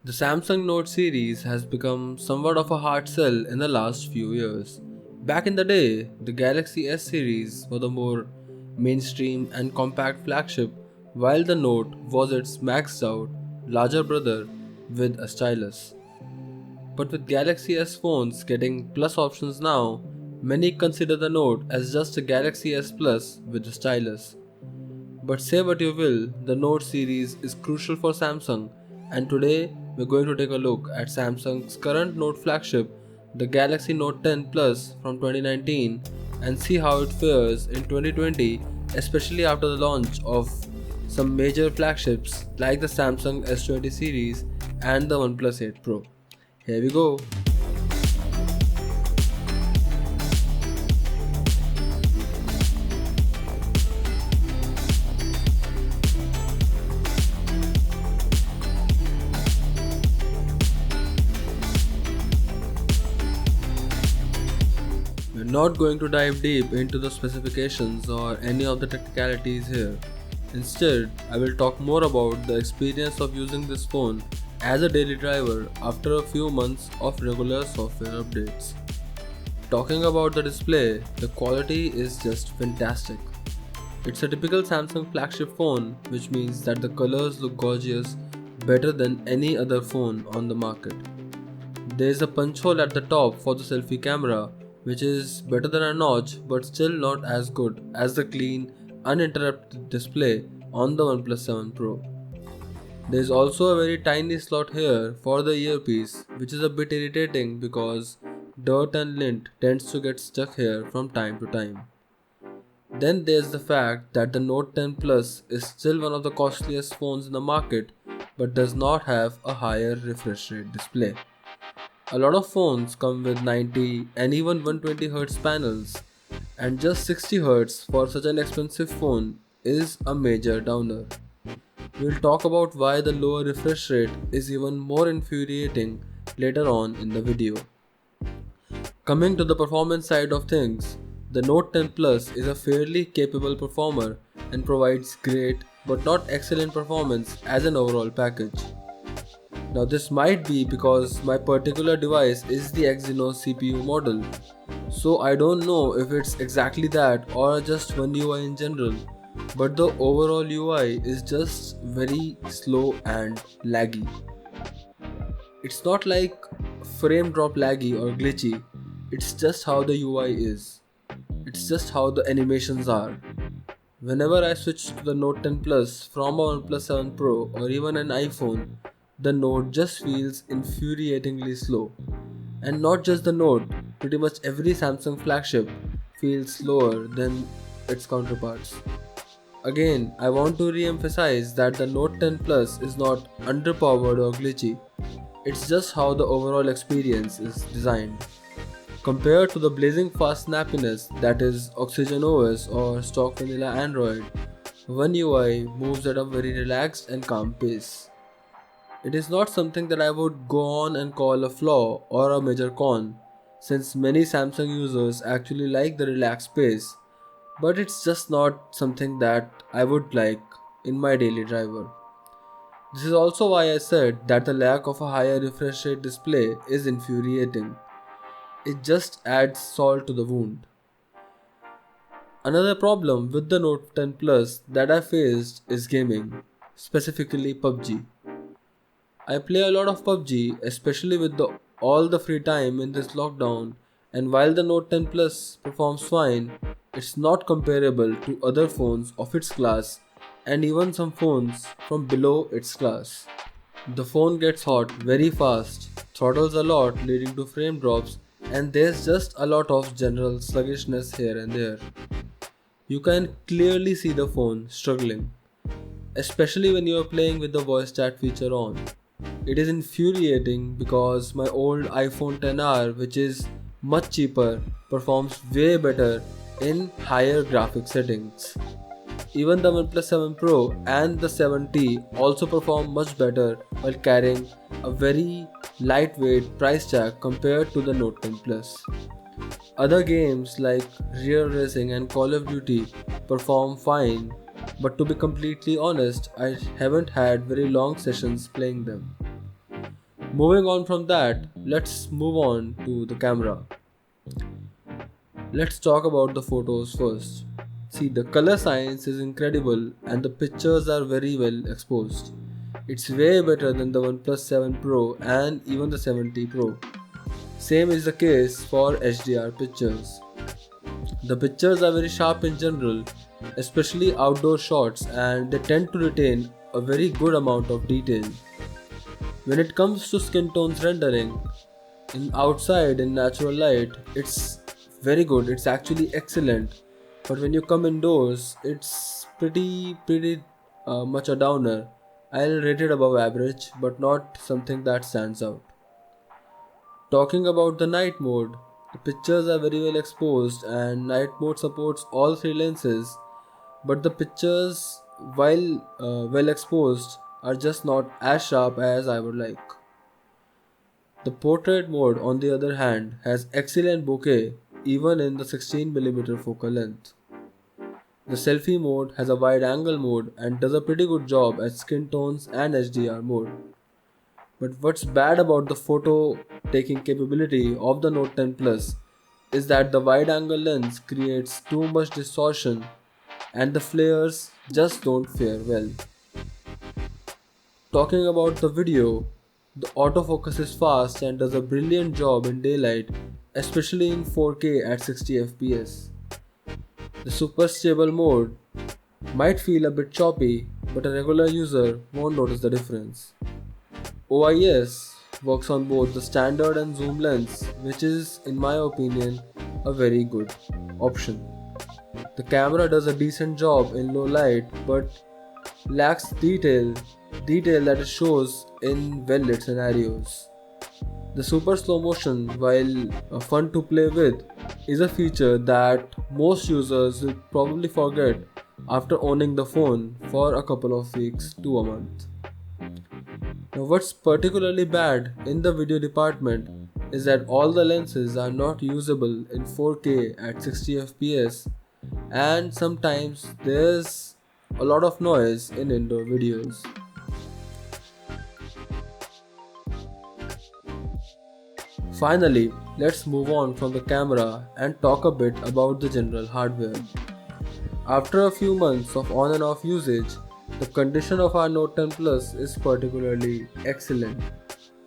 The Samsung Note series has become somewhat of a hard sell in the last few years. Back in the day, the Galaxy S series was the more mainstream and compact flagship, while the Note was its maxed out, larger brother with a stylus. But with Galaxy S phones getting Plus options now, many consider the Note as just a Galaxy S Plus with a stylus. But say what you will, the Note series is crucial for Samsung, and today we're going to take a look at Samsung's current Note flagship, the Galaxy Note 10 Plus from 2019, and see how it fares in 2020, especially after the launch of some major flagships like the Samsung S20 series and the OnePlus 8 Pro. Here we go. We're not going to dive deep into the specifications or any of the technicalities here. Instead, I will talk more about the experience of using this phone as a daily driver after a few months of regular software updates. Talking about the display, the quality is just fantastic. It's a typical Samsung flagship phone, which means that the colors look gorgeous, better than any other phone on the market. There is a punch hole at the top for the selfie camera, which is better than a notch but still not as good as the clean, uninterrupted display on the OnePlus 7 Pro. There is also a very tiny slot here for the earpiece, which is a bit irritating because dirt and lint tends to get stuck here from time to time. Then there's the fact that the Note 10 Plus is still one of the costliest phones in the market but does not have a higher refresh rate display. A lot of phones come with 90 and even 120Hz panels, and just 60Hz for such an expensive phone is a major downer. We'll talk about why the lower refresh rate is even more infuriating later on in the video. Coming to the performance side of things, the Note 10 Plus is a fairly capable performer and provides great but not excellent performance as an overall package. Now this might be because my particular device is the Exynos CPU model, so I don't know if it's exactly that or just OneUI in general, but the overall UI is just very slow and laggy. It's not like frame drop laggy or glitchy, it's just how the UI is. It's just how the animations are. Whenever I switch to the Note 10 Plus from a OnePlus 7 Pro or even an iPhone, the Note just feels infuriatingly slow. And not just the Note, pretty much every Samsung flagship feels slower than its counterparts. Again, I want to re-emphasize that the Note 10 Plus is not underpowered or glitchy. It's just how the overall experience is designed. Compared to the blazing fast snappiness that is Oxygen OS or stock vanilla Android, OneUI moves at a very relaxed and calm pace. It is not something that I would go on and call a flaw or a major con, since many Samsung users actually like the relaxed pace, but it's just not something that I would like in my daily driver. This is also why I said that the lack of a higher refresh rate display is infuriating. It just adds salt to the wound. Another problem with the Note 10 Plus that I faced is gaming, specifically PUBG. I play a lot of PUBG, especially with all the free time in this lockdown, and while the Note 10 Plus performs fine, it's not comparable to other phones of its class and even some phones from below its class. The phone gets hot very fast, throttles a lot leading to frame drops, and there's just a lot of general sluggishness here and there. You can clearly see the phone struggling, especially when you are playing with the voice chat feature on. It is infuriating because my old iPhone XR, which is much cheaper, performs way better in higher graphic settings. Even the OnePlus 7 Pro and the 7T also perform much better while carrying a very lightweight price tag compared to the Note 10 Plus. Other games like Real Racing and Call of Duty perform fine, but to be completely honest, I haven't had very long sessions playing them. Moving on from that, let's move on to the camera. Let's talk about the photos first. See, the color science is incredible and the pictures are very well exposed. It's way better than the OnePlus 7 Pro and even the 7T Pro. Same is the case for HDR pictures. The pictures are very sharp in general, especially outdoor shots, and they tend to retain a very good amount of detail. When it comes to skin tones rendering, in outside in natural light, it's very good, it's actually excellent. But when you come indoors, it's pretty much a downer. I'll rate it above average, but not something that stands out. Talking about the night mode, the pictures are very well exposed and night mode supports all three lenses, but the pictures, while well exposed, are just not as sharp as I would like. The portrait mode, on the other hand, has excellent bokeh even in the 16mm focal length. The selfie mode has a wide angle mode and does a pretty good job at skin tones and HDR mode. But what's bad about the photo taking capability of the Note 10 Plus is that the wide angle lens creates too much distortion and the flares just don't fare well. Talking about the video, the autofocus is fast and does a brilliant job in daylight, especially in 4K at 60 fps. The super stable mode might feel a bit choppy, but a regular user won't notice the difference. OIS works on both the standard and zoom lens, which is, in my opinion, a very good option. The camera does a decent job in low light but lacks detail that it shows in well lit scenarios. The super slow motion, while fun to play with, is a feature that most users will probably forget after owning the phone for a couple of weeks to a month. Now, what's particularly bad in the video department is that all the lenses are not usable in 4K at 60 fps, and sometimes there's a lot of noise in indoor videos. Finally, let's move on from the camera and talk a bit about the general hardware. After a few months of on and off usage, the condition of our Note 10 Plus is particularly excellent.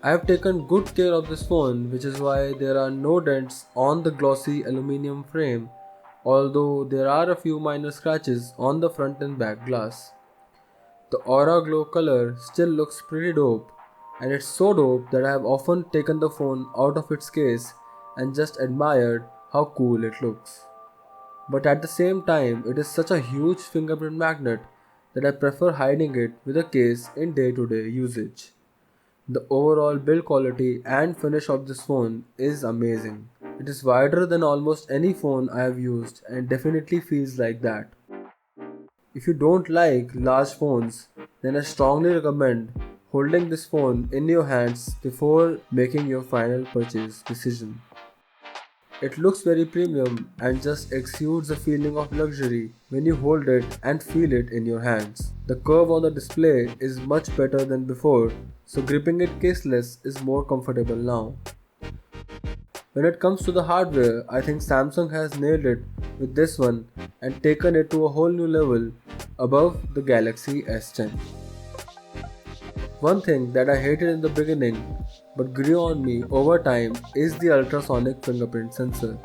I have taken good care of this phone, which is why there are no dents on the glossy aluminum frame, although there are a few minor scratches on the front and back glass. The Aura Glow color still looks pretty dope, and it's so dope that I have often taken the phone out of its case and just admired how cool it looks. But at the same time, it is such a huge fingerprint magnet that I prefer hiding it with a case in day-to-day usage. The overall build quality and finish of this phone is amazing. It is wider than almost any phone I have used and definitely feels like that. If you don't like large phones, then I strongly recommend holding this phone in your hands before making your final purchase decision. It looks very premium and just exudes a feeling of luxury when you hold it and feel it in your hands. The curve on the display is much better than before, so gripping it caseless is more comfortable now. When it comes to the hardware, I think Samsung has nailed it with this one and taken it to a whole new level above the Galaxy S10. One thing that I hated in the beginning but grew on me over time is the ultrasonic fingerprint sensor.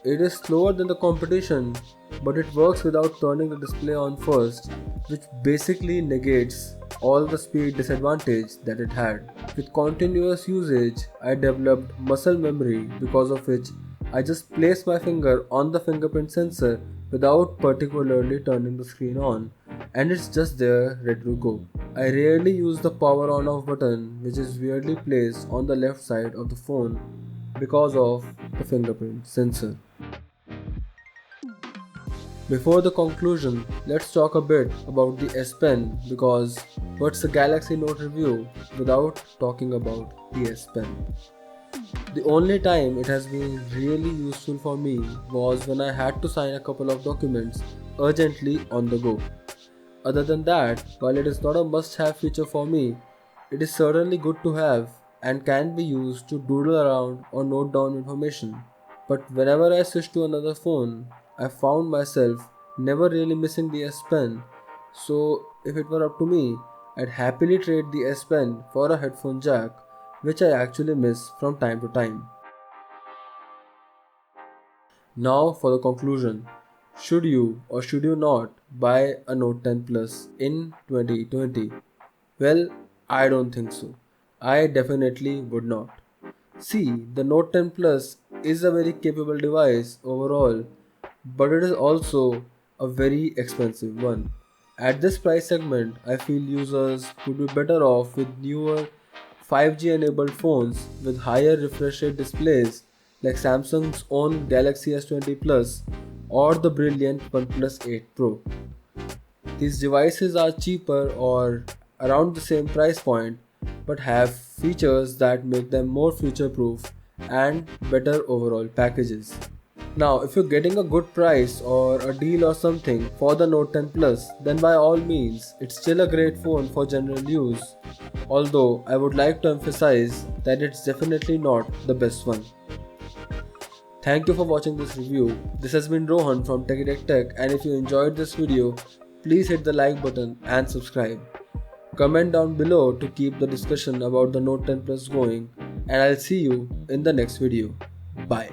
It is slower than the competition, but it works without turning the display on first, which basically negates all the speed disadvantage that it had. With continuous usage, I developed muscle memory, because of which I just place my finger on the fingerprint sensor without particularly turning the screen on, and it's just there ready to go. I rarely use the power on off button, which is weirdly placed on the left side of the phone because of the fingerprint sensor. Before the conclusion, let's talk a bit about the S Pen, because what's a Galaxy Note review without talking about the S Pen? The only time it has been really useful for me was when I had to sign a couple of documents urgently on the go. Other than that, while it is not a must-have feature for me, It is certainly good to have and can be used to doodle around or note down information. But whenever I switched to another phone, I found myself never really missing the S Pen. So if it were up to me, I'd happily trade the S Pen for a headphone jack, which I actually miss from time to time. Now for the conclusion. Should you or should you not buy a Note 10 Plus in 2020? Well, I don't think so. I definitely would not. See, the Note 10 Plus is a very capable device overall, but it is also a very expensive one. At this price segment, I feel users would be better off with newer 5G enabled phones with higher refresh rate displays like Samsung's own Galaxy S20 Plus or the brilliant OnePlus 8 Pro. These devices are cheaper or around the same price point but have features that make them more future proof and better overall packages. Now, if you're getting a good price or a deal or something for the Note 10 Plus, then by all means, it's still a great phone for general use. Although, I would like to emphasize that it's definitely not the best one. Thank you for watching this review. This has been Rohan from TechieTechTech, and if you enjoyed this video, please hit the like button and subscribe. Comment down below to keep the discussion about the Note 10 Plus going, and I'll see you in the next video. Bye.